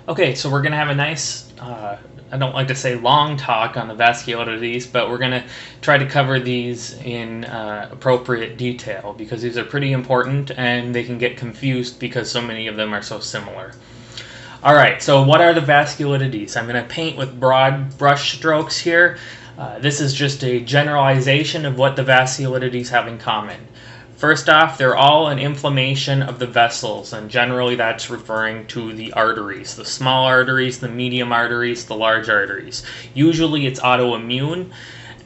Okay, so we're going to have a nice, I don't like to say long talk on the vasculitides, but we're going to try to cover these in appropriate detail because these are pretty important and they can get confused because so many of them are so similar. Alright, so what are the vasculitides? I'm going to paint with broad brush strokes here. This is just a generalization of what the vasculitides have in common. First off, they're all an inflammation of the vessels, and generally that's referring to the arteries, the small arteries, the medium arteries, the large arteries. Usually it's autoimmune,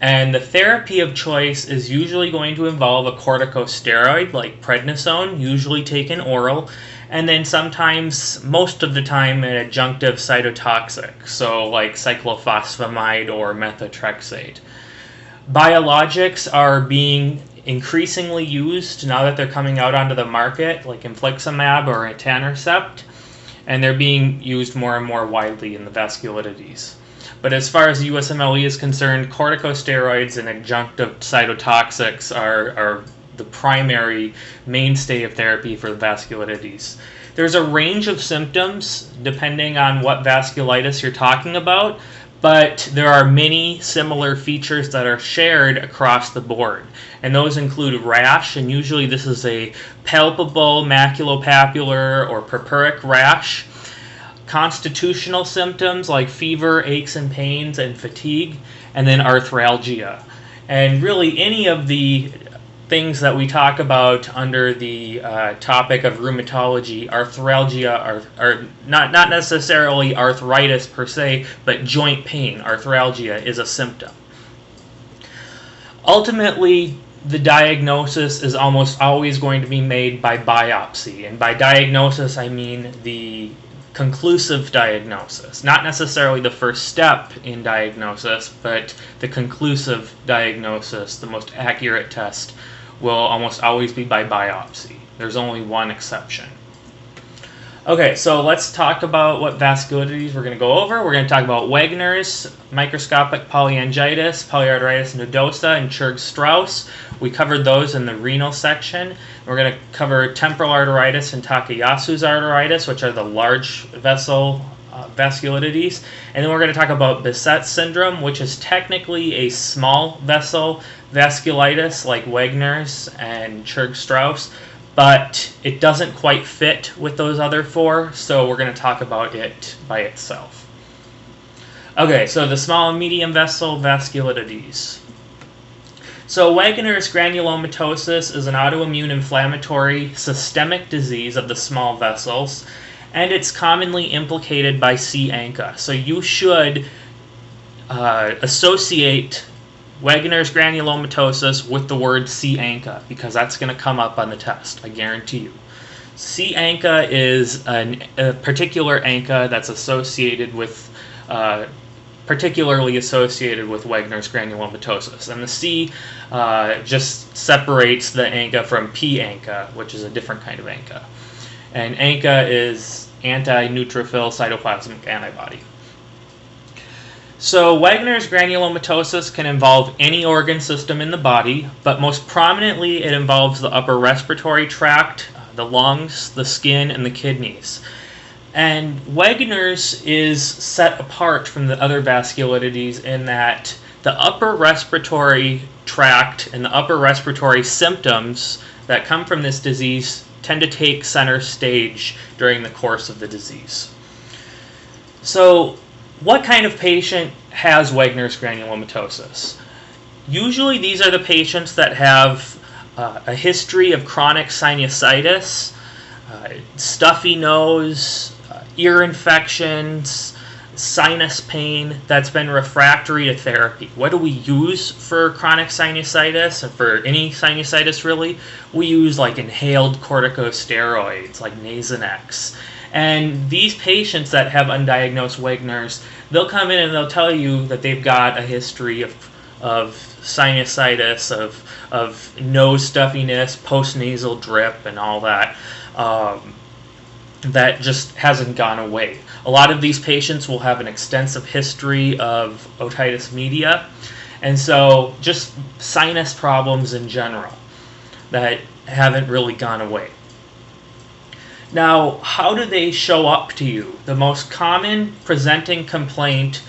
and the therapy of choice is usually going to involve a corticosteroid like prednisone, usually taken oral, and then sometimes, most of the time, an adjunctive cytotoxic, so like cyclophosphamide or methotrexate. Biologics are being increasingly used now that they're coming out onto the market, like infliximab or etanercept, and they're being used more and more widely in the vasculitides. But as far as the USMLE is concerned, corticosteroids and adjunctive cytotoxics are the primary mainstay of therapy for the vasculitides. There's a range of symptoms depending on what vasculitis you're talking about, but there are many similar features that are shared across the board. And those include rash, and usually this is a palpable maculopapular or purpuric rash. Constitutional symptoms like fever, aches and pains, and fatigue, and then arthralgia. And really any of the things that we talk about under the topic of rheumatology, arthralgia are not necessarily arthritis per se, but joint pain. Arthralgia is a symptom. Ultimately, the diagnosis is almost always going to be made by biopsy. And by diagnosis, I mean the conclusive diagnosis. Not necessarily the first step in diagnosis, but the conclusive diagnosis, the most accurate test, will almost always be by biopsy. There's only one exception. Okay, so let's talk about what vasculitides we're going to go over. We're going to talk about Wegener's, Microscopic Polyangitis, Polyarteritis Nodosa, and Churg-Strauss. We covered those in the renal section. We're going to cover temporal arteritis and Takayasu's arteritis, which are the large vessel vasculitides. And then we're going to talk about Behçet syndrome, which is technically a small vessel vasculitis like Wegener's and Churg-Strauss, but it doesn't quite fit with those other four, so we're going to talk about it by itself. Okay, so the small and medium vessel vasculitides. So Wegener's granulomatosis is an autoimmune inflammatory systemic disease of the small vessels, and it's commonly implicated by C. ANCA. So you should associate Wegener's granulomatosis with the word C. ANCA, because that's going to come up on the test, I guarantee you. C. ANCA is a particular ANCA that's associated with, particularly associated with Wegener's granulomatosis. And the C just separates the ANCA from P. ANCA, which is a different kind of ANCA. And ANCA is anti-neutrophil cytoplasmic antibody. So Wegener's granulomatosis can involve any organ system in the body, but most prominently it involves the upper respiratory tract, the lungs, the skin, and the kidneys. And Wegener's is set apart from the other vasculitides in that the upper respiratory tract and the upper respiratory symptoms that come from this disease tend to take center stage during the course of the disease. So what kind of patient has Wegener's granulomatosis? Usually these are the patients that have a history of chronic sinusitis, stuffy nose, ear infections, sinus pain that's been refractory to therapy. What do we use for chronic sinusitis, and for any sinusitis really? We use like inhaled corticosteroids like Nasonex. And these patients that have undiagnosed Wegener's, they'll come in and they'll tell you that they've got a history of sinusitis, of nose stuffiness, postnasal drip, and all that. That just hasn't gone away. A lot of these patients will have an extensive history of otitis media, and so just sinus problems in general that haven't really gone away. Now, how do they show up to you? The most common presenting complaint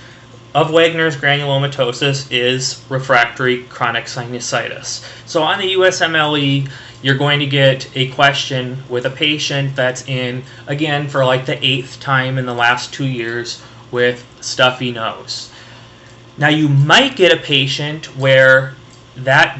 of Wegener's granulomatosis is refractory chronic sinusitis. So on the USMLE, you're going to get a question with a patient that's in, again, for like the 8th time in the last 2 years with stuffy nose. Now, you might get a patient where that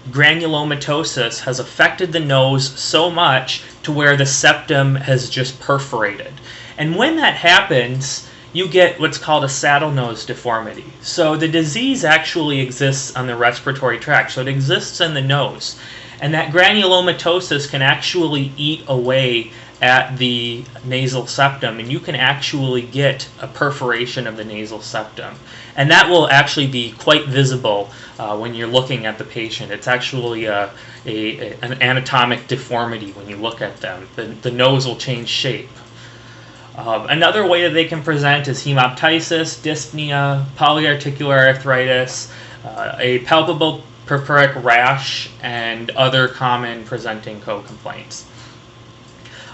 granulomatosis has affected the nose so much to where the septum has just perforated. And when that happens, you get what's called a saddle nose deformity. So the disease actually exists on the respiratory tract, so it exists in the nose. And that granulomatosis can actually eat away at the nasal septum, and you can actually get a perforation of the nasal septum. And that will actually be quite visible when you're looking at the patient. It's actually an anatomic deformity when you look at them. The nose will change shape. Another way that they can present is hemoptysis, dyspnea, polyarticular arthritis, a palpable purpuric rash, and other common presenting co-complaints.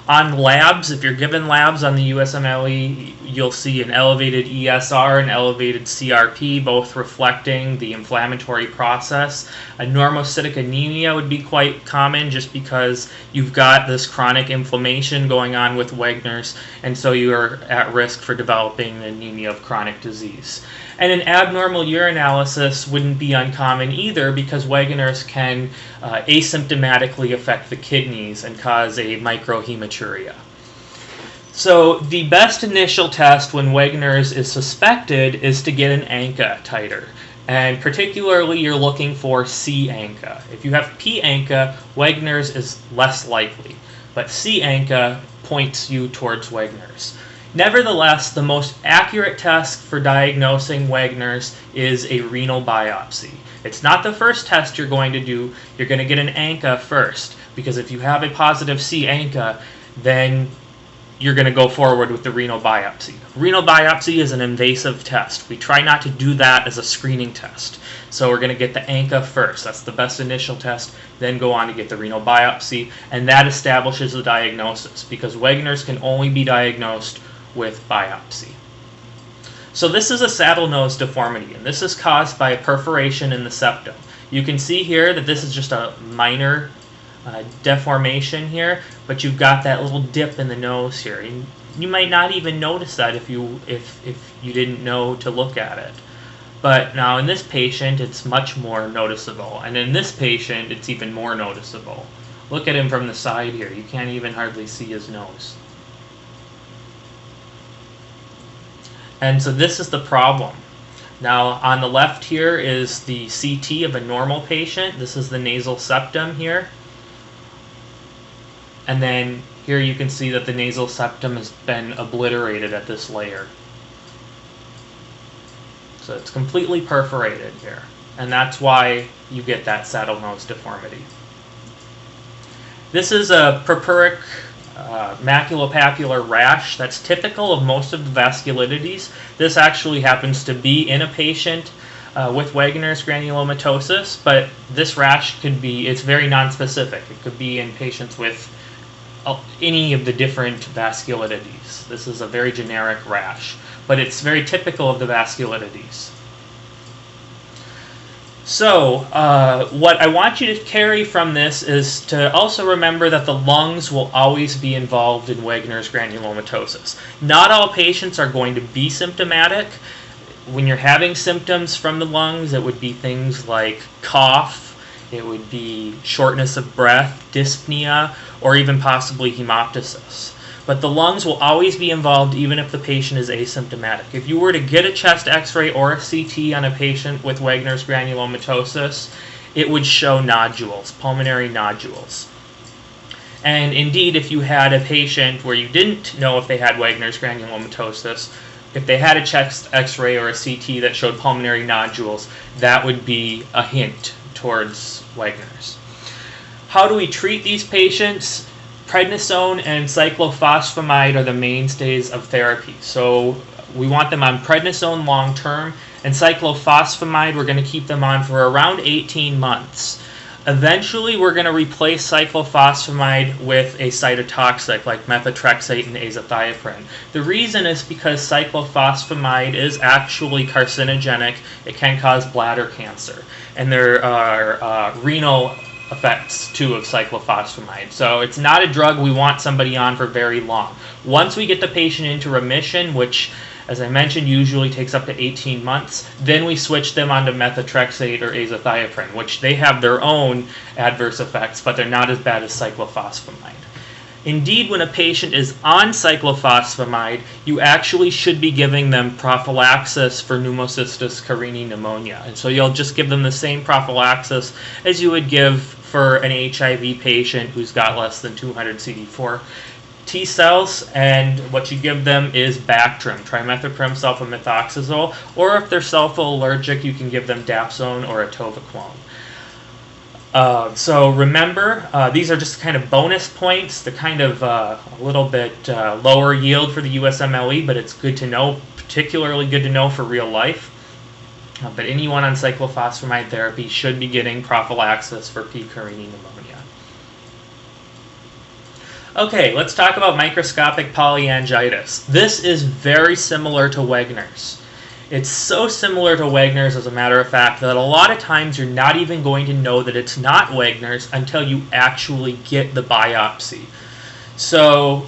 On labs, if you're given labs on the USMLE, you'll see an elevated ESR and elevated CRP, both reflecting the inflammatory process. A normocytic anemia would be quite common just because you've got this chronic inflammation going on with Wegener's, and so you're at risk for developing anemia of chronic disease. And an abnormal urinalysis wouldn't be uncommon either because Wegener's can asymptomatically affect the kidneys and cause a microhematuria. So the best initial test when Wegener's is suspected is to get an ANCA titer. And particularly you're looking for C ANCA. If you have P ANCA, Wegener's is less likely. But C ANCA points you towards Wegener's. Nevertheless, the most accurate test for diagnosing Wegener's is a renal biopsy. It's not the first test you're going to do. You're going to get an ANCA first, because if you have a positive C ANCA, then you're going to go forward with the renal biopsy. Renal biopsy is an invasive test. We try not to do that as a screening test. So we're going to get the ANCA first. That's the best initial test. Then go on to get the renal biopsy, and that establishes the diagnosis, because Wegener's can only be diagnosed with biopsy. So this is a saddle nose deformity, and this is caused by a perforation in the septum. You can see here that this is just a minor deformation here, but you've got that little dip in the nose here. And you might not even notice that if you didn't know to look at it. But now in this patient, it's much more noticeable, and in this patient, it's even more noticeable. Look at him from the side here. You can't even hardly see his nose. And so this is the problem. Now on the left here is the CT of a normal patient. This is the nasal septum here. And then here you can see that the nasal septum has been obliterated at this layer. So it's completely perforated here. And that's why you get that saddle nose deformity. This is a purpuric maculopapular rash that's typical of most of the vasculitides. This actually happens to be in a patient with Wegener's granulomatosis, but this rash could be, it's very nonspecific. It could be in patients with any of the different vasculitides. This is a very generic rash, but it's very typical of the vasculitides. So, what I want you to carry from this is to also remember that the lungs will always be involved in Wegener's granulomatosis. Not all patients are going to be symptomatic. When you're having symptoms from the lungs, it would be things like cough, it would be shortness of breath, dyspnea, or even possibly hemoptysis. But the lungs will always be involved even if the patient is asymptomatic. If you were to get a chest x-ray or a CT on a patient with Wegener's granulomatosis, it would show nodules, pulmonary nodules. And indeed, if you had a patient where you didn't know if they had Wegener's granulomatosis, if they had a chest x-ray or a CT that showed pulmonary nodules, that would be a hint towards Wegener's. How do we treat these patients? Prednisone and cyclophosphamide are the mainstays of therapy. So we want them on prednisone long term, and cyclophosphamide we're going to keep them on for around 18 months. Eventually, we're going to replace cyclophosphamide with a cytotoxic like methotrexate and azathioprine. The reason is because cyclophosphamide is actually carcinogenic. It can cause bladder cancer. And there are renal effects, too, of cyclophosphamide. So it's not a drug we want somebody on for very long. Once we get the patient into remission, which, as I mentioned, usually takes up to 18 months, then we switch them onto methotrexate or azathioprine, which they have their own adverse effects, but they're not as bad as cyclophosphamide. Indeed, when a patient is on cyclophosphamide, you actually should be giving them prophylaxis for pneumocystis carinii pneumonia. And so you'll just give them the same prophylaxis as you would give for an HIV patient who's got less than 200 CD4 T cells, and what you give them is Bactrim, trimethoprim sulfamethoxazole, or if they're sulfa-allergic, you can give them dapsone or atovaquone. So remember, these are just kind of bonus points. They're kind of a little bit lower yield for the USMLE, but it's good to know, particularly good to know for real life. But anyone on cyclophosphamide therapy should be getting prophylaxis for P. carinii pneumonia. Okay, let's talk about microscopic polyangitis. This is very similar to Wegener's. It's so similar to Wegener's, as a matter of fact, that a lot of times you're not even going to know that it's not Wegener's until you actually get the biopsy. So,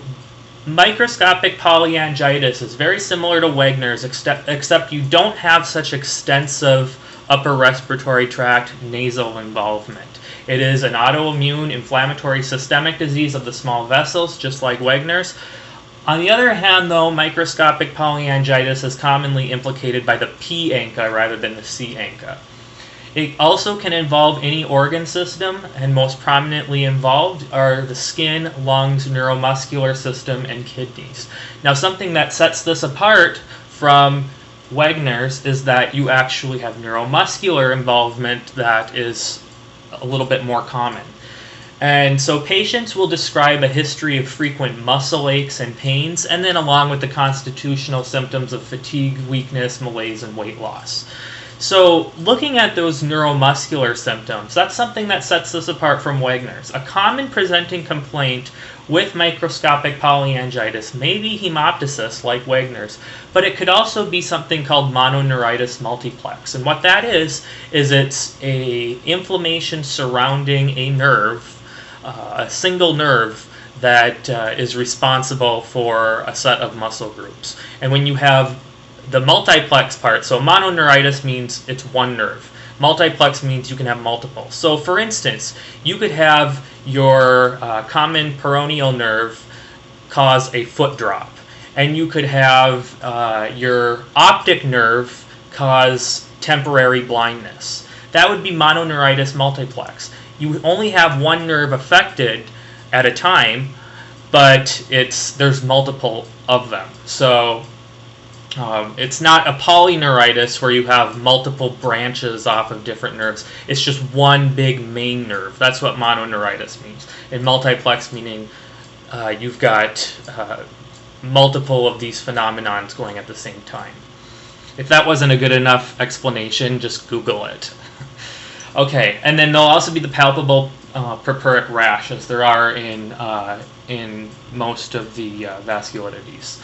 microscopic polyangitis is very similar to Wegener's, except you don't have such extensive upper respiratory tract nasal involvement. It is an autoimmune inflammatory systemic disease of the small vessels, just like Wegener's. On the other hand, though, microscopic polyangitis is commonly implicated by the P ANCA rather than the C ANCA. It also can involve any organ system, and most prominently involved are the skin, lungs, neuromuscular system, and kidneys. Now, something that sets this apart from Wegener's is that you actually have neuromuscular involvement that is a little bit more common. And so patients will describe a history of frequent muscle aches and pains, and then along with the constitutional symptoms of fatigue, weakness, malaise, and weight loss. So looking at those neuromuscular symptoms, that's something that sets this apart from Wegener's. A common presenting complaint with microscopic polyangitis may be hemoptysis like Wegener's, but it could also be something called mononeuritis multiplex. And what that is it's a inflammation surrounding a nerve, a single nerve that is responsible for a set of muscle groups. And when you have the multiplex part, so mononeuritis means it's one nerve. Multiplex means you can have multiple. So for instance, you could have your common peroneal nerve cause a foot drop. And you could have your optic nerve cause temporary blindness. That would be mononeuritis multiplex. You only have one nerve affected at a time, but there's multiple of them. So it's not a polyneuritis where you have multiple branches off of different nerves. It's just one big main nerve. That's what mononeuritis means. And multiplex meaning you've got multiple of these phenomenons going at the same time. If that wasn't a good enough explanation, just Google it. Okay, and then there'll also be the palpable purpuric rash, as there are in most of the vasculitides.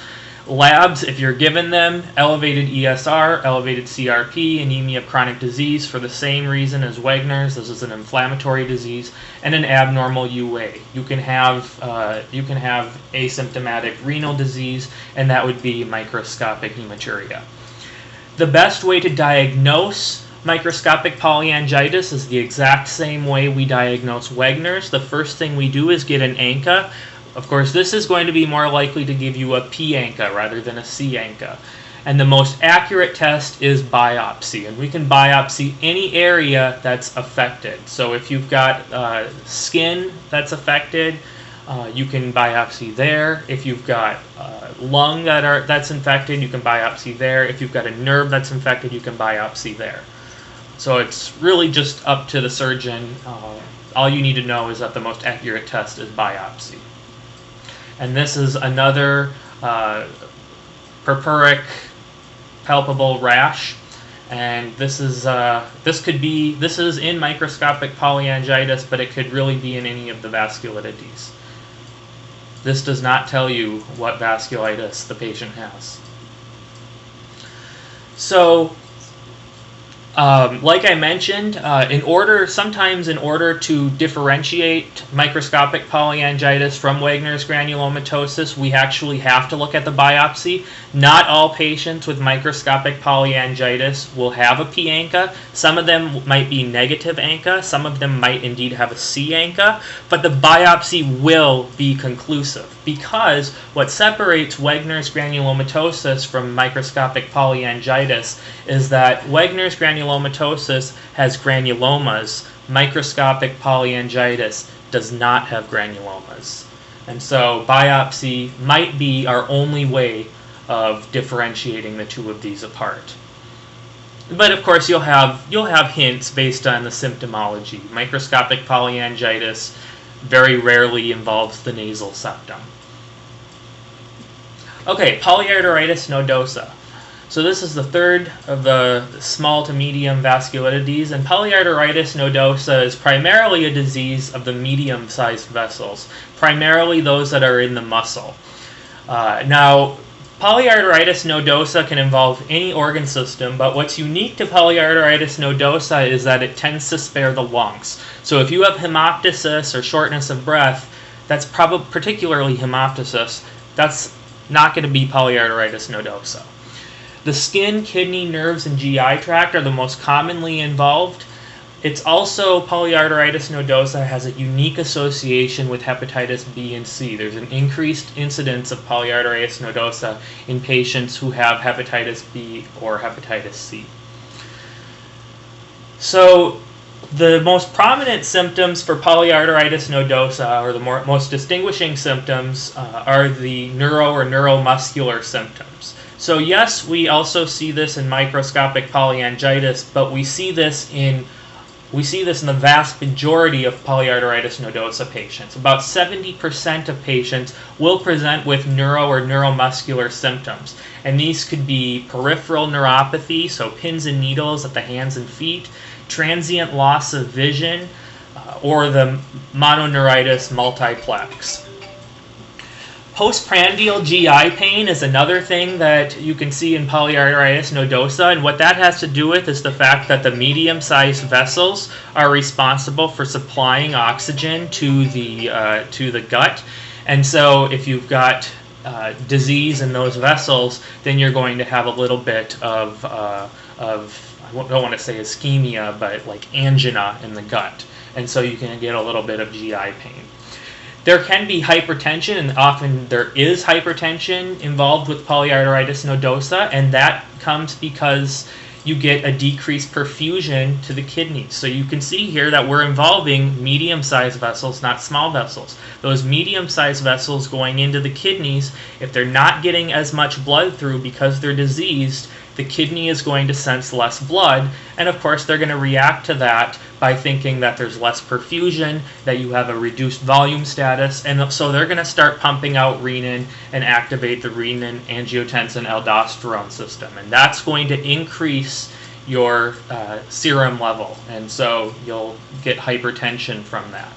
Labs, if you're given them, elevated ESR, elevated CRP, anemia of chronic disease for the same reason as Wegener's. This is an inflammatory disease, and an abnormal UA. You can have asymptomatic renal disease, and that would be microscopic hematuria. The best way to diagnose microscopic polyangitis is the exact same way we diagnose Wegener's. The first thing we do is get an ANCA. Of course, this is going to be more likely to give you a P ANCA rather than a C ANCA. And the most accurate test is biopsy. And we can biopsy any area that's affected. So if you've got skin that's affected, you can biopsy there. If you've got lung that's infected, you can biopsy there. If you've got a nerve that's infected, you can biopsy there. So it's really just up to the surgeon. All you need to know is that the most accurate test is biopsy. And this is another purpuric palpable rash. And this is in microscopic polyangiitis, but it could really be in any of the vasculitides. This does not tell you what vasculitis the patient has. So, like I mentioned, sometimes in order to differentiate microscopic polyangiitis from Wegener's granulomatosis, we actually have to look at the biopsy. Not all patients with microscopic polyangiitis will have a P ANCA. Some of them might be negative ANCA. Some of them might indeed have a C ANCA. But the biopsy will be conclusive, because what separates Wegener's granulomatosis from microscopic polyangiitis is that Wegener's granulomatosis has granulomas. Microscopic polyangiitis does not have granulomas. And so biopsy might be our only way of differentiating the two of these apart. But of course you'll have hints based on the symptomology. Microscopic polyangiitis very rarely involves the nasal septum. Okay, Polyarteritis Nodosa. So this is the third of the small to medium vasculitides, and Polyarteritis Nodosa is primarily a disease of the medium-sized vessels, primarily those that are in the muscle. Now, Polyarteritis Nodosa can involve any organ system, but what's unique to Polyarteritis Nodosa is that it tends to spare the lungs. So if you have hemoptysis or shortness of breath, that's probably particularly hemoptysis, that's not going to be Polyarteritis Nodosa. The skin, kidney, nerves, and GI tract are the most commonly involved. It's also, Polyarteritis Nodosa has a unique association with hepatitis B and C. There's an increased incidence of Polyarteritis Nodosa in patients who have hepatitis B or hepatitis C. So the most prominent symptoms for Polyarteritis Nodosa, or the most distinguishing symptoms, are the neuro or neuromuscular symptoms. So yes, we also see this in microscopic polyangiitis, but we see this in the vast majority of Polyarteritis Nodosa patients. About 70% of patients will present with neuro or neuromuscular symptoms. And these could be peripheral neuropathy, so pins and needles at the hands and feet, transient loss of vision, or the mononeuritis multiplex. Postprandial GI pain is another thing that you can see in Polyarteritis Nodosa, and what that has to do with is the fact that the medium-sized vessels are responsible for supplying oxygen to the gut, and so if you've got disease in those vessels, then you're going to have a little bit of I don't want to say ischemia, but like angina in the gut, and so you can get a little bit of GI pain. There can be hypertension, and often there is hypertension involved with Polyarteritis Nodosa, and that comes because you get a decreased perfusion to the kidneys. So you can see here that we're involving medium-sized vessels, not small vessels. Those medium-sized vessels going into the kidneys, if they're not getting as much blood through because they're diseased, the kidney is going to sense less blood, and of course they're going to react to that by thinking that there's less perfusion, that you have a reduced volume status, and so they're going to start pumping out renin and activate the renin-angiotensin-aldosterone system, and that's going to increase your serum level, and so you'll get hypertension from that.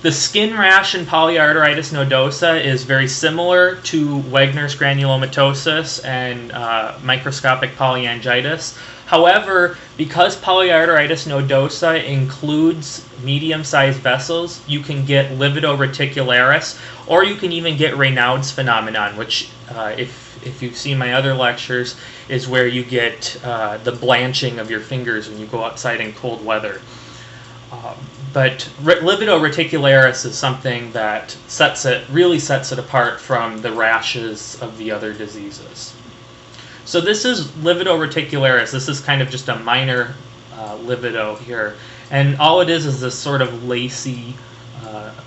The skin rash in Polyarteritis Nodosa is very similar to Wegener's granulomatosis and microscopic polyangiitis. However, because Polyarteritis Nodosa includes medium-sized vessels, you can get Livedo reticularis, or you can even get Raynaud's phenomenon, which, if you've seen my other lectures, is where you get the blanching of your fingers when you go outside in cold weather. But Livedo reticularis is something that really sets it apart from the rashes of the other diseases. So this is Livedo reticularis. This is kind of just a minor livedo here. And all it is this sort of lacy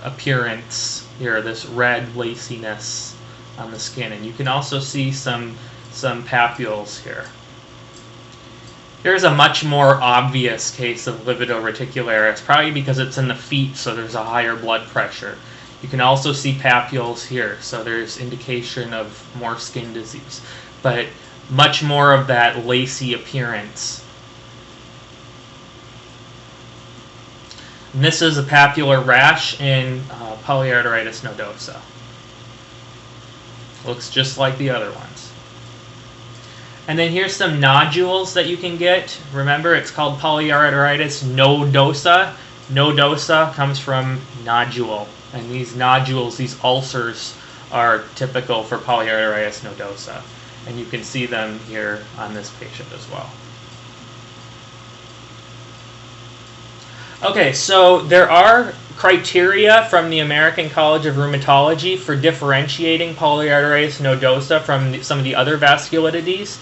appearance here, this red laciness on the skin. And you can also see some papules here. Here's a much more obvious case of Livedo reticularis, probably because it's in the feet, so there's a higher blood pressure. You can also see papules here, so there's indication of more skin disease. But much more of that lacy appearance. And this is a papular rash in Polyarteritis nodosa. Looks just like the other ones. And then here's some nodules that you can get. Remember, it's called Polyarteritis Nodosa. Nodosa comes from nodule. And these nodules, these ulcers, are typical for Polyarteritis nodosa. And you can see them here on this patient as well. Okay, so there are criteria from the American College of Rheumatology for differentiating Polyarteritis nodosa from some of the other vasculitides.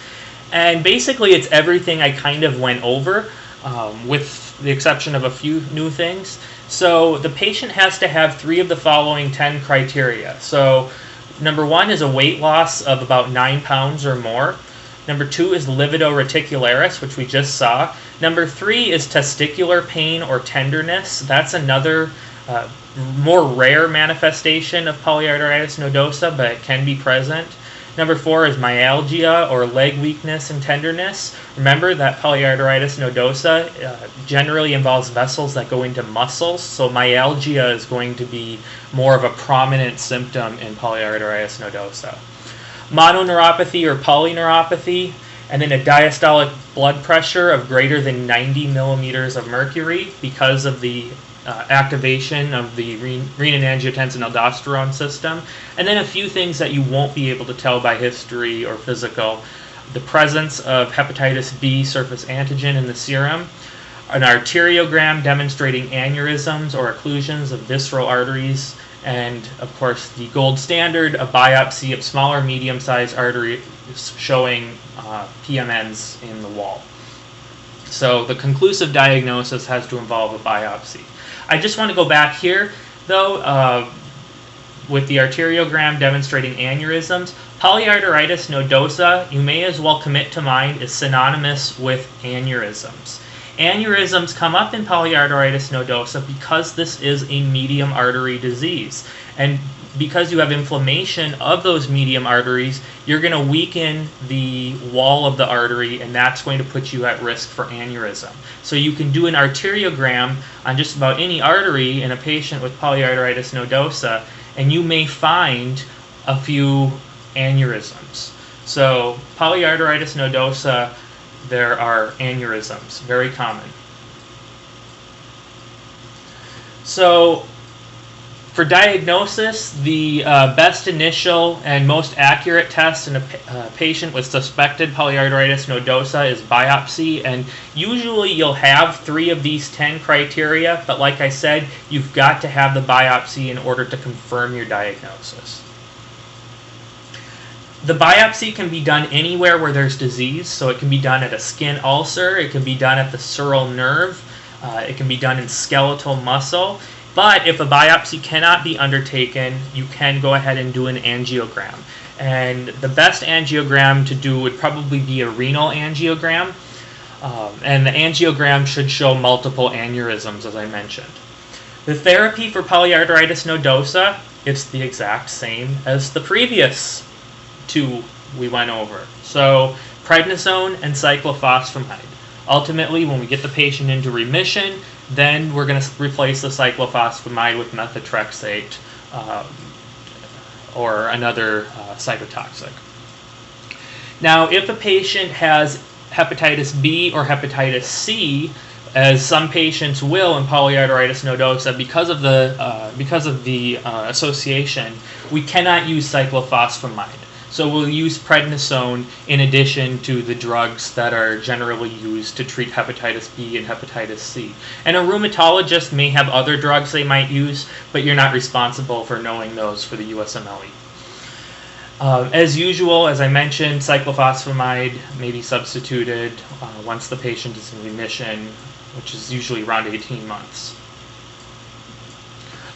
And basically it's everything I kind of went over, with the exception of a few new things. So the patient has to have 3 of the following 10 criteria. So number 1 is a weight loss of about 9 pounds or more. Number 2 is livedo reticularis, which we just saw. Number 3 is testicular pain or tenderness. That's another more rare manifestation of Polyarteritis nodosa, but it can be present. Number 4 is myalgia or leg weakness and tenderness. Remember that Polyarteritis nodosa generally involves vessels that go into muscles, so myalgia is going to be more of a prominent symptom in Polyarteritis nodosa. Mononeuropathy or polyneuropathy, and then a diastolic blood pressure of greater than 90 millimeters of mercury because of the activation of the renin-angiotensin-aldosterone system. And then a few things that you won't be able to tell by history or physical. The presence of hepatitis B surface antigen in the serum, an arteriogram demonstrating aneurysms or occlusions of visceral arteries, and of course the gold standard, a biopsy of smaller medium-sized arteries showing PMNs in the wall. So the conclusive diagnosis has to involve a biopsy. I just want to go back here, though, with the arteriogram demonstrating aneurysms. Polyarteritis nodosa, you may as well commit to mind, is synonymous with aneurysms. Aneurysms come up in Polyarteritis nodosa because this is a medium artery disease. And because you have inflammation of those medium arteries, you're going to weaken the wall of the artery, and that's going to put you at risk for aneurysm. So you can do an arteriogram on just about any artery in a patient with Polyarteritis nodosa, and you may find a few aneurysms. So Polyarteritis nodosa, there are aneurysms, very common. So for diagnosis, the best initial and most accurate test in a patient with suspected Polyarteritis nodosa is biopsy, and usually you'll have 3 of these 10 criteria, but like I said, you've got to have the biopsy in order to confirm your diagnosis. The biopsy can be done anywhere where there's disease, so it can be done at a skin ulcer, it can be done at the sural nerve, it can be done in skeletal muscle. But if a biopsy cannot be undertaken, you can go ahead and do an angiogram. And the best angiogram to do would probably be a renal angiogram. And the angiogram should show multiple aneurysms, as I mentioned. The therapy for Polyarteritis nodosa, it's the exact same as the previous 2 we went over. So prednisone and cyclophosphamide. Ultimately, when we get the patient into remission, then we're going to replace the cyclophosphamide with methotrexate or another cytotoxic. Now, if a patient has hepatitis B or hepatitis C, as some patients will in Polyarteritis nodosa, because of the association, we cannot use cyclophosphamide. So we'll use prednisone in addition to the drugs that are generally used to treat hepatitis B and hepatitis C. And a rheumatologist may have other drugs they might use, but you're not responsible for knowing those for the USMLE. As usual, as I mentioned, cyclophosphamide may be substituted once the patient is in remission, which is usually around 18 months.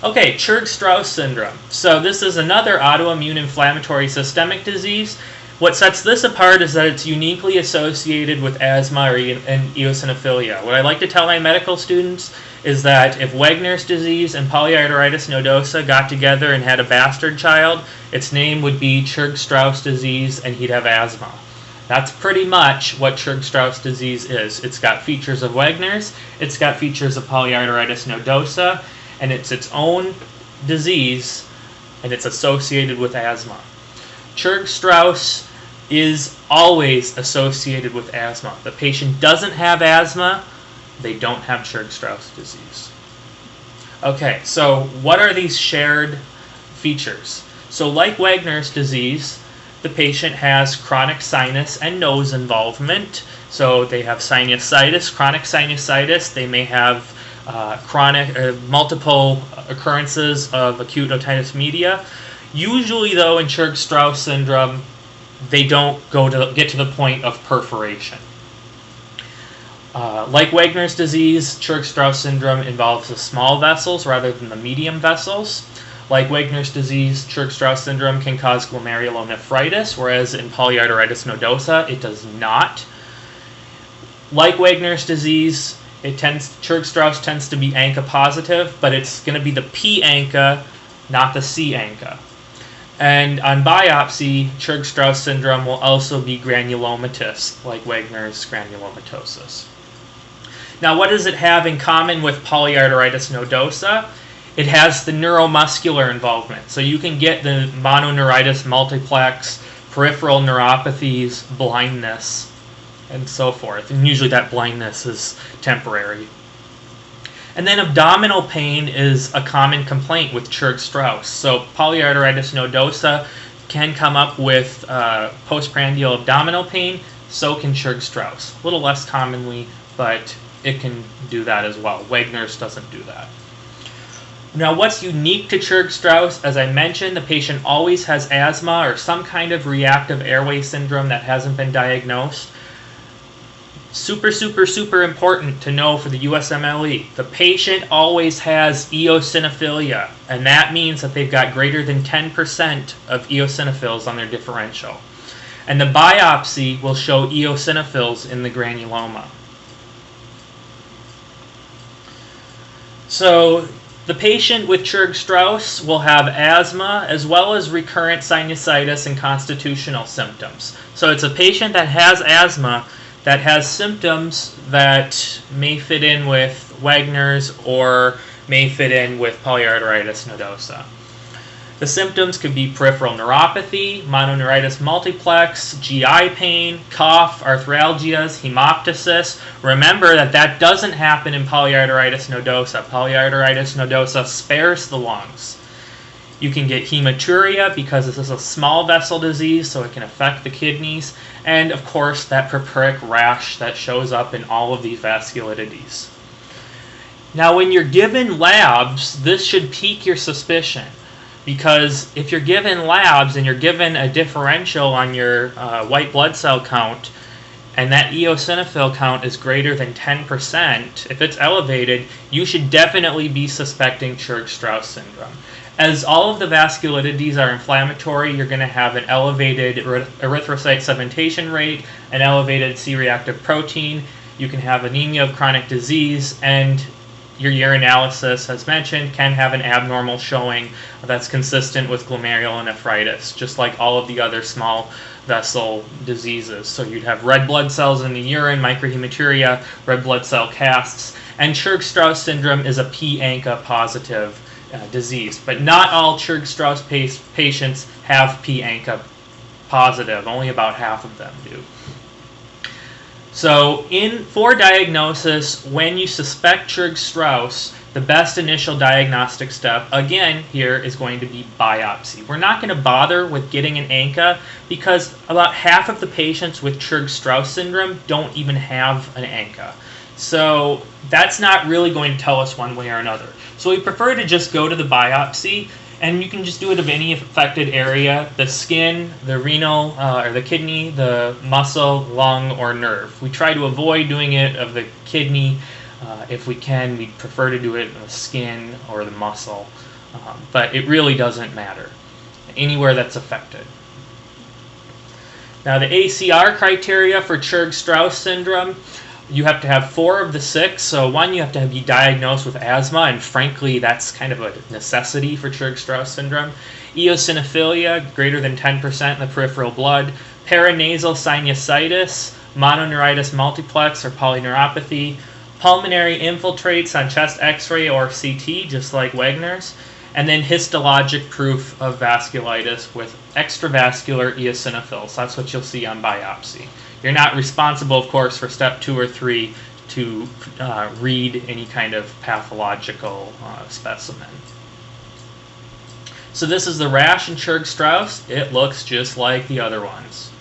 Okay, Churg-Strauss syndrome. So this is another autoimmune inflammatory systemic disease. What sets this apart is that it's uniquely associated with asthma and eosinophilia. What I like to tell my medical students is that if Wegener's disease and Polyarteritis nodosa got together and had a bastard child, its name would be Churg-Strauss disease, and he'd have asthma. That's pretty much what Churg-Strauss disease is. It's got features of Wegener's, it's got features of Polyarteritis Nodosa, and it's its own disease, and it's associated with asthma. Churg-Strauss is always associated with asthma. The patient doesn't have asthma, they don't have Churg-Strauss disease. Okay, so what are these shared features? So like Wegener's disease, the patient has chronic sinus and nose involvement. So they have sinusitis, chronic sinusitis. They may have multiple occurrences of acute otitis media. Usually, though, in Churg-Strauss syndrome, they don't get to the point of perforation. Like Wegener's disease, Churg-Strauss syndrome involves the small vessels rather than the medium vessels. Like Wegener's disease, Churg-Strauss syndrome can cause glomerulonephritis, whereas in Polyarteritis Nodosa, it does not. Like Wegener's disease, Churg-Strauss tends to be ANCA positive, but it's going to be the P ANCA, not the C ANCA. And on biopsy, Churg-Strauss syndrome will also be granulomatous, like Wegener's granulomatosis. Now, what does it have in common with Polyarteritis Nodosa? It has the neuromuscular involvement. So you can get the mononeuritis multiplex, peripheral neuropathies, blindness, and so forth. And usually that blindness is temporary. And then abdominal pain is a common complaint with Churg-Strauss. So Polyarteritis Nodosa can come up with postprandial abdominal pain, so can Churg-Strauss. A little less commonly, but it can do that as well. Wegener's doesn't do that. Now, what's unique to Churg-Strauss? As I mentioned, the patient always has asthma or some kind of reactive airway syndrome that hasn't been diagnosed. Super, super, super important to know for the USMLE. The patient always has eosinophilia, and that means that they've got greater than 10% of eosinophils on their differential. And the biopsy will show eosinophils in the granuloma. So the patient with Churg-Strauss will have asthma as well as recurrent sinusitis and constitutional symptoms. So it's a patient that has asthma that has symptoms that may fit in with Wegener's or may fit in with Polyarteritis Nodosa. The symptoms could be peripheral neuropathy, mononeuritis multiplex, GI pain, cough, arthralgias, hemoptysis. Remember that doesn't happen in Polyarteritis Nodosa. Polyarteritis Nodosa spares the lungs. You can get hematuria because this is a small vessel disease, so it can affect the kidneys. And, of course, that purpuric rash that shows up in all of these vasculitides. Now, when you're given labs, this should pique your suspicion. Because if you're given labs and you're given a differential on your white blood cell count, and that eosinophil count is greater than 10%, if it's elevated, you should definitely be suspecting Churg-Strauss syndrome. As all of the vasculitides are inflammatory, you're going to have an elevated erythrocyte cementation rate, an elevated C-reactive protein, you can have anemia of chronic disease, and your urinalysis, as mentioned, can have an abnormal showing that's consistent with glomerulonephritis, just like all of the other small vessel diseases. So you'd have red blood cells in the urine, microhematuria, red blood cell casts, and Churg-Strauss syndrome is a P ANCA positive disease. But not all Churg-Strauss patients have P ANCA positive. Only about half of them do. So for diagnosis, when you suspect Churg-Strauss, the best initial diagnostic step, again, here is going to be biopsy. We're not going to bother with getting an ANCA because about half of the patients with Churg-Strauss syndrome don't even have an ANCA. So that's not really going to tell us one way or another. So we prefer to just go to the biopsy, and you can just do it of any affected area, the skin, the renal, or the kidney, the muscle, lung, or nerve. We try to avoid doing it of the kidney. If we can, we prefer to do it in the skin or the muscle. But it really doesn't matter. Anywhere that's affected. Now the ACR criteria for Churg-Strauss syndrome, you have to have 4 of the 6. So 1, you have to be diagnosed with asthma, and frankly, that's kind of a necessity for Churg-Strauss syndrome. Eosinophilia, greater than 10% in the peripheral blood. paranasal sinusitis, mononeuritis multiplex or polyneuropathy, pulmonary infiltrates on chest x-ray or CT, just like Wegener's, and then histologic proof of vasculitis with extravascular eosinophils. That's what you'll see on biopsy. You're not responsible, of course, for step 2 or 3 to read any kind of pathological specimen. So this is the Rash and Churg-Strauss. It looks just like the other ones.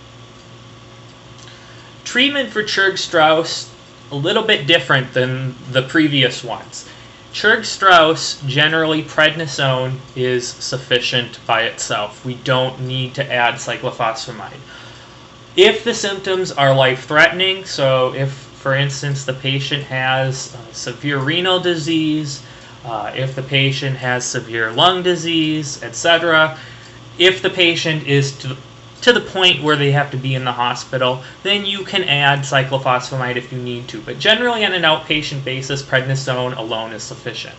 Treatment for Churg-Strauss, a little bit different than the previous ones. Churg-Strauss, generally prednisone is sufficient by itself. We don't need to add cyclophosphamide. If the symptoms are life-threatening, so if, for instance, the patient has severe renal disease, if the patient has severe lung disease, etc., if the patient is to the point where they have to be in the hospital, then you can add cyclophosphamide if you need to. But generally on an outpatient basis, prednisone alone is sufficient.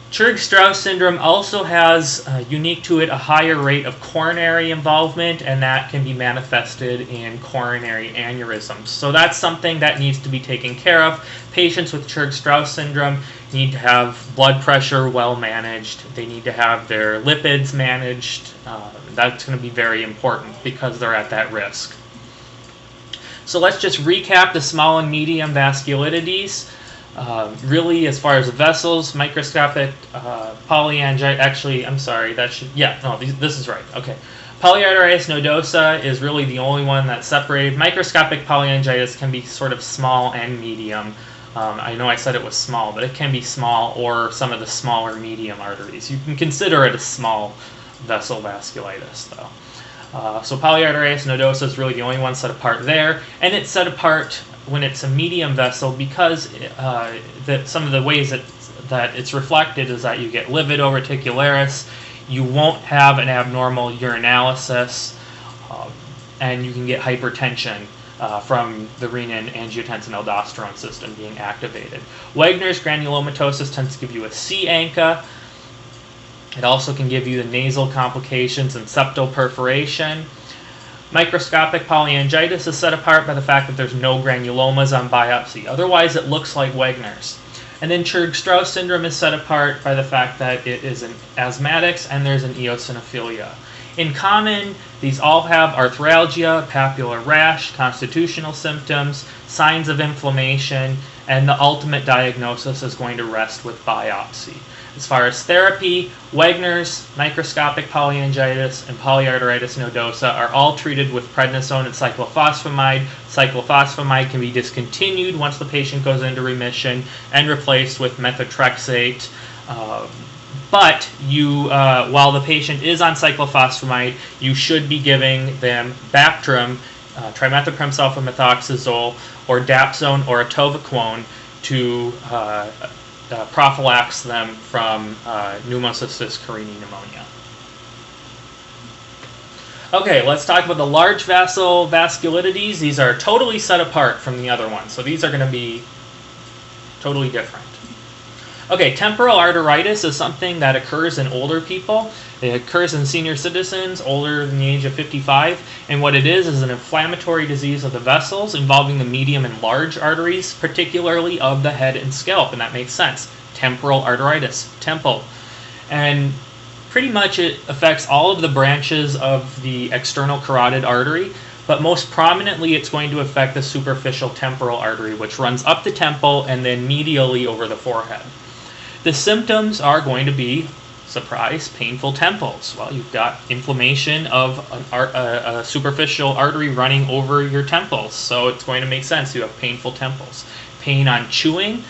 Churg-Strauss syndrome also has, unique to it, a higher rate of coronary involvement, and that can be manifested in coronary aneurysms. So that's something that needs to be taken care of. Patients with Churg-Strauss syndrome need to have blood pressure well managed. They need to have their lipids managed. That's going to be very important because they're at that risk. So let's just recap the small and medium vasculitides. Really, as far as the vessels, microscopic polyangitis, actually, I'm sorry, that should, yeah, no, this is right, okay. Polyarteritis Nodosa is really the only one that's separated. Microscopic polyangitis can be sort of small and medium. I know I said it was small, but it can be small or some of the smaller medium arteries. You can consider it a small vessel vasculitis, though. So Polyarteritis Nodosa is really the only one set apart there, and it's set apart when it's a medium vessel because some of the ways that it's reflected is that you get Livedo reticularis, you won't have an abnormal urinalysis, and you can get hypertension from the renin-angiotensin-aldosterone system being activated. Wegener's granulomatosis tends to give you a C-ANCA. It also can give you the nasal complications and septal perforation. Microscopic polyangitis is set apart by the fact that there's no granulomas on biopsy. Otherwise, it looks like Wegener's. And then Churg-Strauss syndrome is set apart by the fact that it is an asthmatics and there's an eosinophilia. In common, these all have arthralgia, papular rash, constitutional symptoms, signs of inflammation, and the ultimate diagnosis is going to rest with biopsy. As far as therapy, Wegener's, microscopic polyangitis, and polyarteritis nodosa are all treated with prednisone and cyclophosphamide. Cyclophosphamide can be discontinued once the patient goes into remission and replaced with methotrexate. But while the patient is on cyclophosphamide, you should be giving them Bactrim, trimethoprim sulfamethoxazole, or Dapsone or atovaquone to prophylax them from pneumocystis carinii pneumonia. Okay, let's talk about the large vessel vasculitides. These are totally set apart from the other ones, so these are going to be totally different. Okay, temporal arteritis is something that occurs in older people. It occurs in senior citizens older than the age of 55, and what it is an inflammatory disease of the vessels involving the medium and large arteries, particularly of the head and scalp, and that makes sense. Temporal arteritis, temple. And pretty much it affects all of the branches of the external carotid artery, but most prominently it's going to affect the superficial temporal artery, which runs up the temple and then medially over the forehead. The symptoms are going to be, surprise, painful temples. Well, you've got inflammation of a superficial artery running over your temples, so it's going to make sense you have painful temples. Pain on chewing.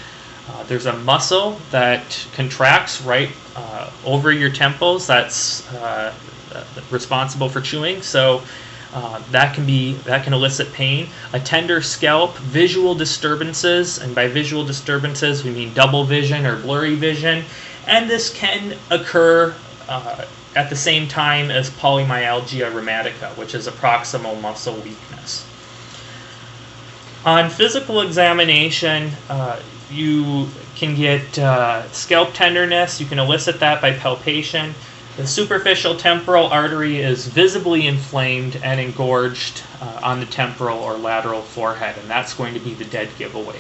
There's a muscle that contracts right over your temples that's responsible for chewing, so that can elicit pain. A tender scalp, visual disturbances, and by visual disturbances we mean double vision or blurry vision, and this can occur at the same time as polymyalgia rheumatica, which is a proximal muscle weakness. On physical examination, you can get scalp tenderness. You can elicit that by palpation. The superficial temporal artery is visibly inflamed and engorged on the temporal or lateral forehead, and that's going to be the dead giveaway.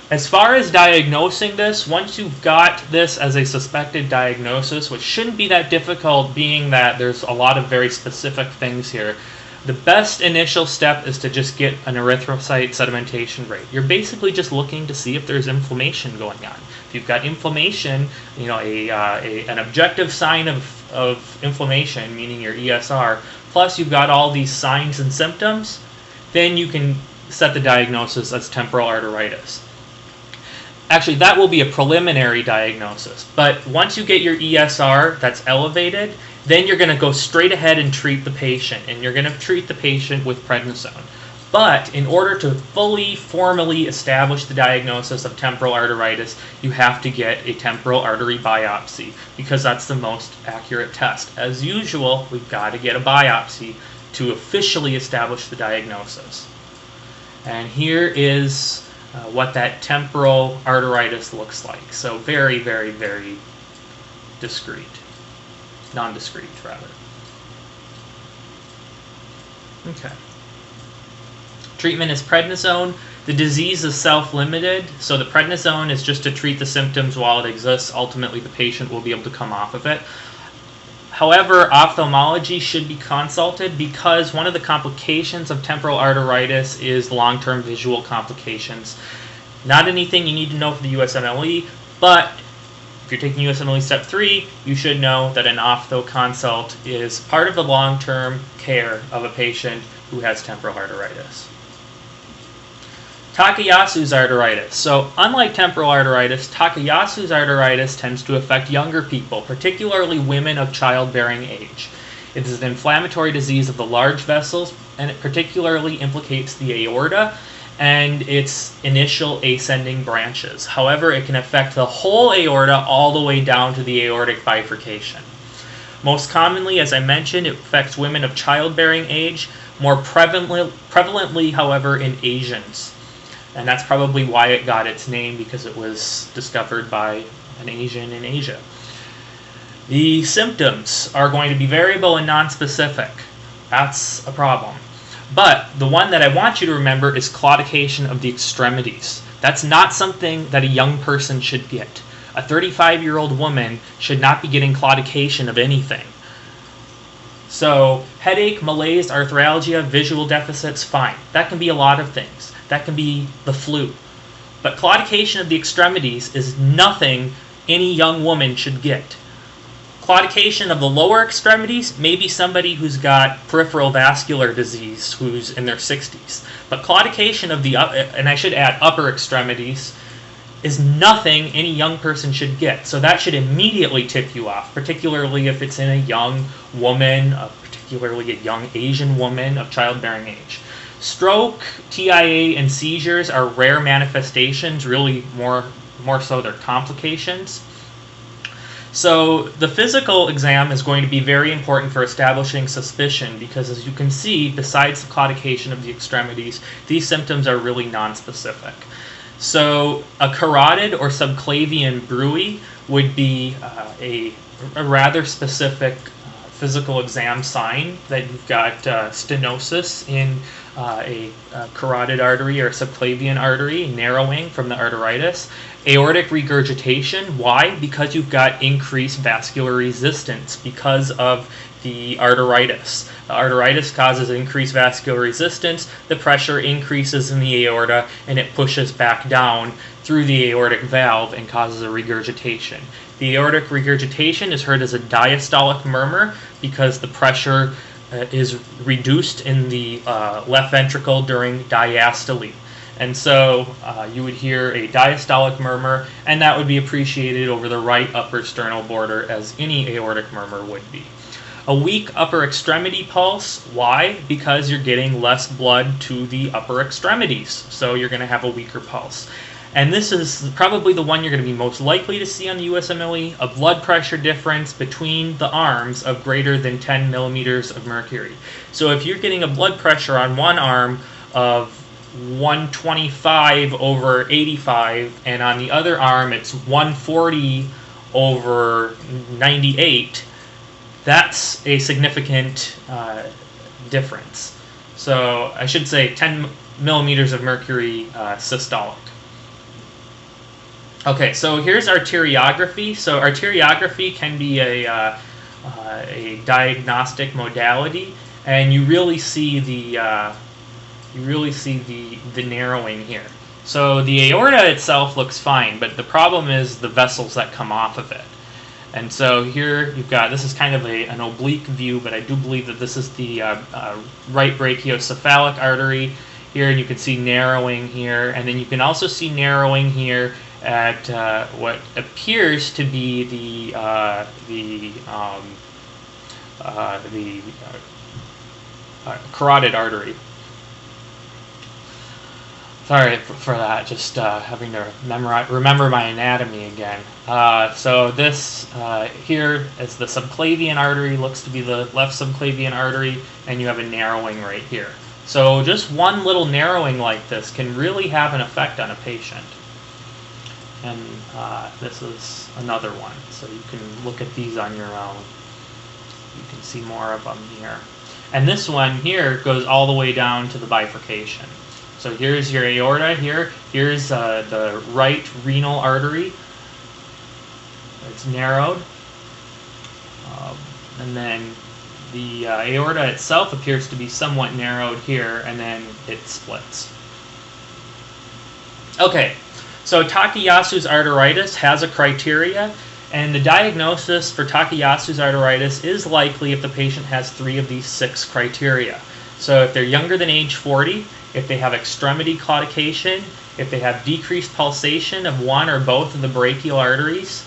As far as diagnosing this, once you've got this as a suspected diagnosis, which shouldn't be that difficult being that there's a lot of very specific things here, the best initial step is to just get an erythrocyte sedimentation rate. You're basically just looking to see if there's inflammation going on. If you've got inflammation, you know, an objective sign of inflammation, meaning your ESR, plus you've got all these signs and symptoms, then you can set the diagnosis as temporal arteritis. Actually, that will be a preliminary diagnosis. But once you get your ESR that's elevated, then you're going to go straight ahead and treat the patient. And you're going to treat the patient with prednisone. But in order to fully, formally establish the diagnosis of temporal arteritis, you have to get a temporal artery biopsy, because that's the most accurate test. As usual, we've got to get a biopsy to officially establish the diagnosis. And here is what that temporal arteritis looks like. So very, very, very discrete. Non-discrete, rather. Okay. Treatment is prednisone. The disease is self-limited, so the prednisone is just to treat the symptoms while it exists. Ultimately, the patient will be able to come off of it. However, ophthalmology should be consulted, because one of the complications of temporal arteritis is long-term visual complications. Not anything you need to know for the USMLE, but if you're taking USMLE Step 3, you should know that an ophtho consult is part of the long-term care of a patient who has temporal arteritis. Takayasu's arteritis. So unlike temporal arteritis, Takayasu's arteritis tends to affect younger people, particularly women of childbearing age. It is an inflammatory disease of the large vessels, and it particularly implicates the aorta and its initial ascending branches. However, it can affect the whole aorta all the way down to the aortic bifurcation. Most commonly, as I mentioned, it affects women of childbearing age, more prevalently, however, in Asians. And that's probably why it got its name, because it was discovered by an Asian in Asia. The symptoms are going to be variable and nonspecific. That's a problem. But the one that I want you to remember is claudication of the extremities. That's not something that a young person should get. A 35-year-old woman should not be getting claudication of anything. So headache, malaise, arthralgia, visual deficits, fine. That can be a lot of things. That can be the flu. But claudication of the extremities is nothing any young woman should get. Claudication of the lower extremities, maybe somebody who's got peripheral vascular disease who's in their 60s. But claudication of the, and I should add upper extremities, is nothing any young person should get. So that should immediately tip you off, particularly if it's in a young woman, particularly a young Asian woman of childbearing age. Stroke, TIA, and seizures are rare manifestations, really more so they're complications. So the physical exam is going to be very important for establishing suspicion, because as you can see, besides the claudication of the extremities, these symptoms are really nonspecific. So a carotid or subclavian bruit would be a rather specific physical exam sign that you've got stenosis in a carotid artery or subclavian artery, narrowing from the arteritis. Aortic regurgitation. Why? Because you've got increased vascular resistance because of the arteritis. The arteritis causes increased vascular resistance, the pressure increases in the aorta, and it pushes back down through the aortic valve and causes a regurgitation. The aortic regurgitation is heard as a diastolic murmur because the pressure is reduced in the left ventricle during diastole. And so you would hear a diastolic murmur, and that would be appreciated over the right upper sternal border as any aortic murmur would be. A weak upper extremity pulse. Why? Because you're getting less blood to the upper extremities, so you're going to have a weaker pulse. And this is probably the one you're going to be most likely to see on the USMLE, a blood pressure difference between the arms of greater than 10 millimeters of mercury. So if you're getting a blood pressure on one arm of 125 over 85, and on the other arm it's 140 over 98, that's a significant difference. So I should say 10 millimeters of mercury systolic. Okay, so here's arteriography. So arteriography can be a diagnostic modality, and you really see the narrowing here. So the aorta itself looks fine, but the problem is the vessels that come off of it. And so here you've got, this is kind of an oblique view, but I do believe that this is the right brachiocephalic artery here, and you can see narrowing here, and then you can also see narrowing here at what appears to be the carotid artery. Sorry for that, just having to remember my anatomy again. So this here is the subclavian artery, looks to be the left subclavian artery, and you have a narrowing right here. So just one little narrowing like this can really have an effect on a patient. And this is another one, so you can look at these on your own. You can see more of them here. And this one here goes all the way down to the bifurcation. So here's your aorta here. Here's the right renal artery. It's narrowed. And then the aorta itself appears to be somewhat narrowed here, and then it splits. Okay, so Takayasu's arteritis has a criteria, and the diagnosis for Takayasu's arteritis is likely if the patient has 3 of these 6 criteria. So if they're younger than age 40, if they have extremity claudication, if they have decreased pulsation of one or both of the brachial arteries,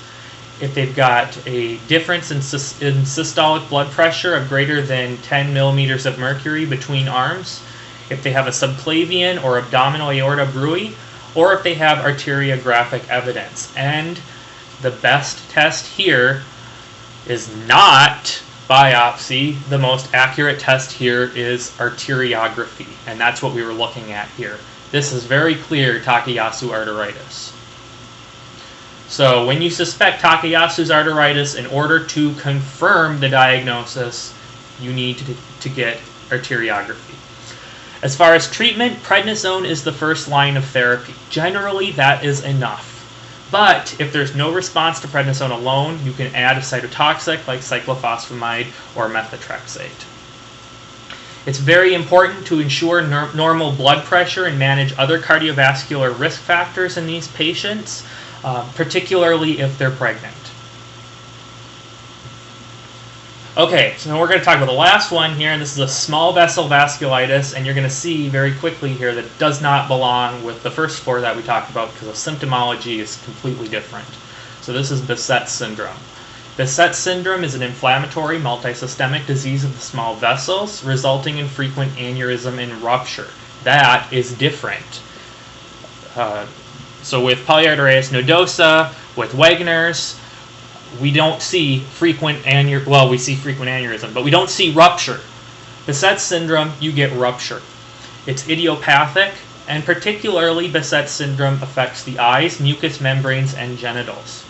if they've got a difference in systolic blood pressure of greater than 10 millimeters of mercury between arms, if they have a subclavian or abdominal aorta bruit, or if they have arteriographic evidence. And the best test here is not biopsy. The most accurate test here is arteriography, and that's what we were looking at here. This is very clear Takayasu arteritis. So when you suspect Takayasu's arteritis, in order to confirm the diagnosis, you need to get arteriography. As far as treatment, prednisone is the first line of therapy. Generally, that is enough. But if there's no response to prednisone alone, you can add a cytotoxic like cyclophosphamide or methotrexate. It's very important to ensure normal blood pressure and manage other cardiovascular risk factors in these patients, particularly if they're pregnant. Okay, so now we're going to talk about the last one here, and this is a small vessel vasculitis, and you're going to see very quickly here that it does not belong with the first 4 that we talked about because the symptomology is completely different. So this is Behçet syndrome. Behçet syndrome is an inflammatory multisystemic disease of the small vessels resulting in frequent aneurysm and rupture. That is different. So with Polyarteritis Nodosa, with Wegener's, we don't see frequent we see frequent aneurysm, but we don't see rupture. Behçet syndrome, you get rupture. It's idiopathic, and particularly Behçet syndrome affects the eyes, mucous membranes, and genitals.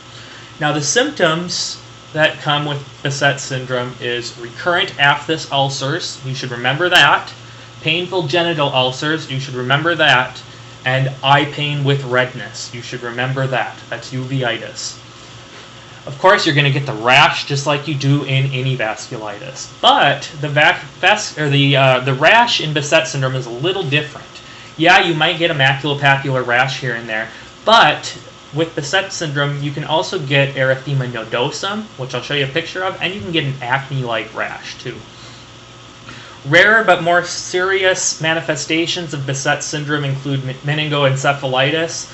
Now the symptoms that come with Behçet syndrome is recurrent aphthous ulcers, you should remember that, painful genital ulcers, you should remember that, and eye pain with redness, you should remember that. That's uveitis. Of course, you're going to get the rash just like you do in any vasculitis. But the rash in Behçet syndrome is a little different. Yeah, you might get a maculopapular rash here and there, but with Behçet syndrome, you can also get Erythema nodosum, which I'll show you a picture of, and you can get an acne-like rash too. Rarer but more serious manifestations of Behçet syndrome include meningoencephalitis,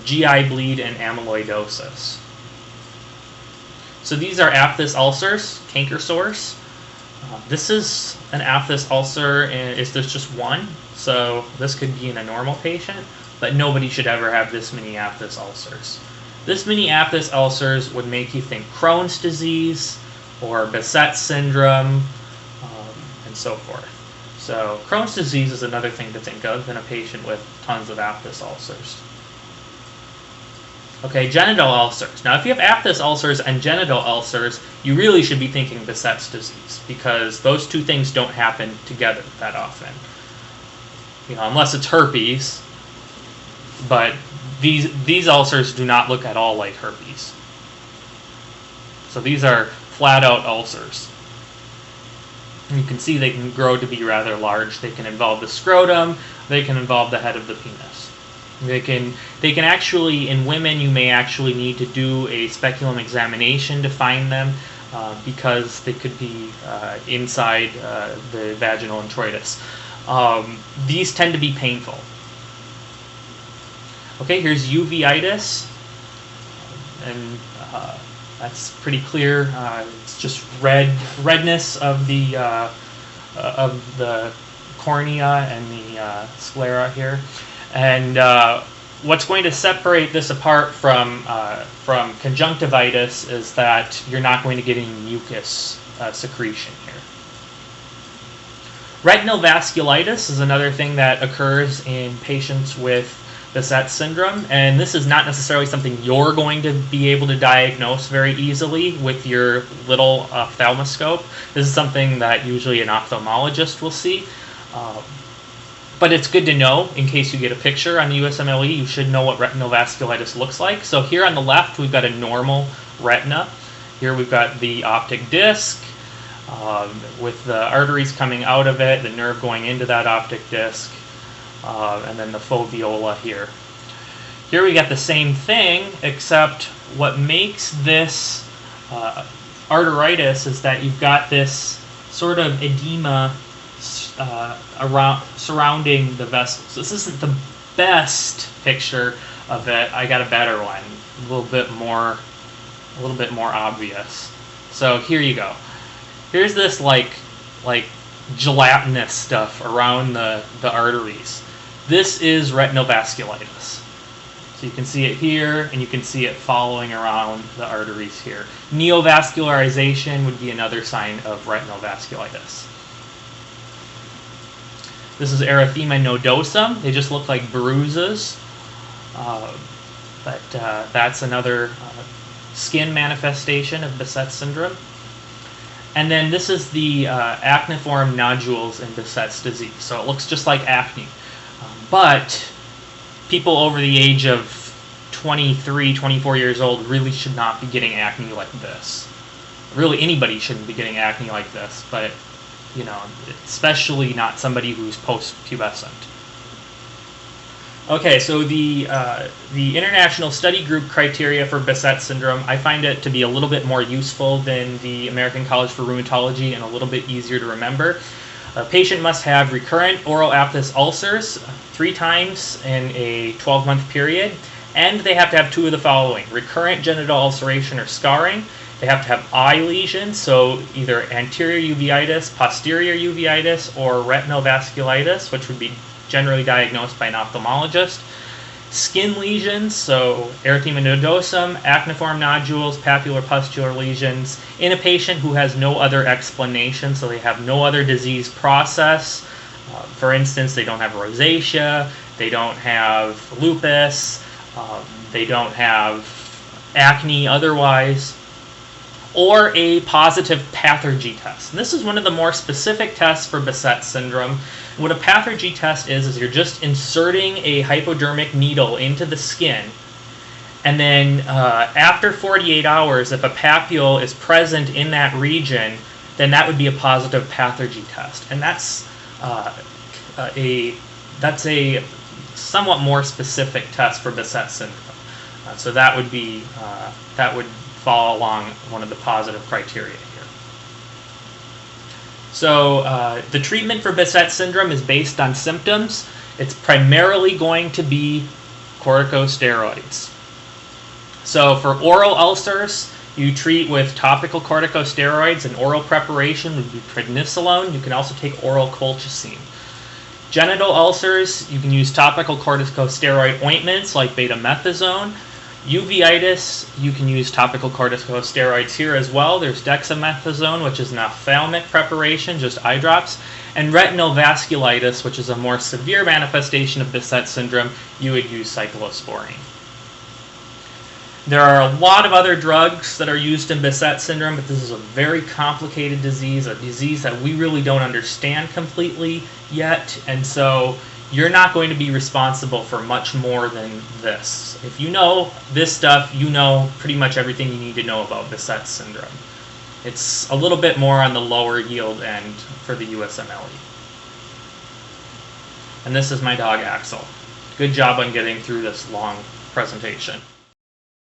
GI bleed, and amyloidosis. So these are aphthous ulcers, canker sores. This is an aphthous ulcer, and there's just one, so this could be in a normal patient, but nobody should ever have this many aphthous ulcers. This many aphthous ulcers would make you think Crohn's disease or Behçet syndrome, and so forth. So Crohn's disease is another thing to think of in a patient with tons of aphthous ulcers. Okay, genital ulcers. Now, if you have Aphthous ulcers and genital ulcers, you really should be thinking Behçet's disease, because those two things don't happen together that often. You know, unless it's herpes, but these ulcers do not look at all like herpes. So these are flat-out ulcers. You can see they can grow to be rather large. They can involve the scrotum. They can involve the head of the penis. They can actually, in women, you may actually need to do a speculum examination to find them, because they could be inside the vaginal introitus. These tend to be painful. Okay, here's uveitis, and that's pretty clear. It's just redness of the cornea and the sclera here. And what's going to separate this apart from conjunctivitis is that you're not going to get any mucus secretion here. Retinal vasculitis is another thing that occurs in patients with Behçet syndrome, and this is not necessarily something you're going to be able to diagnose very easily with your little ophthalmoscope. This is something that usually an ophthalmologist will see. But it's good to know in case you get a picture on the USMLE. You should know what retinal vasculitis looks like. So here on the left, we've got a normal retina. Here we've got the optic disc with the arteries coming out of it, the nerve going into that optic disc, and then the foveola here. Here we got the same thing, except what makes this arteritis is that you've got this sort of edema surrounding the vessels. This isn't the best picture of it. I got a better one, a little bit more obvious. So here you go. Here's this like gelatinous stuff around the arteries. This is retinal vasculitis. So you can see it here, and you can see it following around the arteries here. Neovascularization would be another sign of retinal vasculitis. This is Erythema nodosa. They just look like bruises, but that's another skin manifestation of Behçet syndrome. And then this is the acneiform nodules in Behçet's disease. So it looks just like acne. But people over the age of 23, 24 years old really should not be getting acne like this. Really, anybody shouldn't be getting acne like this, but you know, especially not somebody who's post-pubescent. Okay, so the International Study Group criteria for Behçet syndrome, I find it to be a little bit more useful than the American College for Rheumatology and a little bit easier to remember. A patient must have recurrent oral aphthous ulcers 3 times in a 12-month period, and they have to have 2 of the following: recurrent genital ulceration or scarring. They have to have eye lesions, so either anterior uveitis, posterior uveitis, or retinal vasculitis, which would be generally diagnosed by an ophthalmologist. Skin lesions, so erythema nodosum, acneiform nodules, papular pustular lesions, in a patient who has no other explanation, so they have no other disease process. For instance, they don't have rosacea, they don't have lupus, they don't have acne otherwise, or a positive pathergy test. And this is one of the more specific tests for Behçet syndrome. What a pathergy test is you're just inserting a hypodermic needle into the skin, and then after 48 hours, if a papule is present in that region, then that would be a positive pathergy test. And that's a somewhat more specific test for Behçet syndrome. So that would be that would fall along one of the positive criteria here. So the treatment for Behçet syndrome is based on symptoms. It's primarily going to be corticosteroids. So for oral ulcers, you treat with topical corticosteroids, and oral preparation would be prednisolone. You can also take oral colchicine. Genital ulcers, you can use topical corticosteroid ointments like betamethasone. Uveitis, you can use topical corticosteroids here as well. There's dexamethasone, which is an ophthalmic preparation, just eye drops. And retinal vasculitis, which is a more severe manifestation of Behçet syndrome, you would use cyclosporine. There are a lot of other drugs that are used in Behçet syndrome, but this is a very complicated disease, a disease that we really don't understand completely yet, and so you're not going to be responsible for much more than this. If you know this stuff, you know pretty much everything you need to know about Behçet syndrome. It's a little bit more on the lower yield end for the USMLE. And this is my dog Axel. Good job on getting through this long presentation.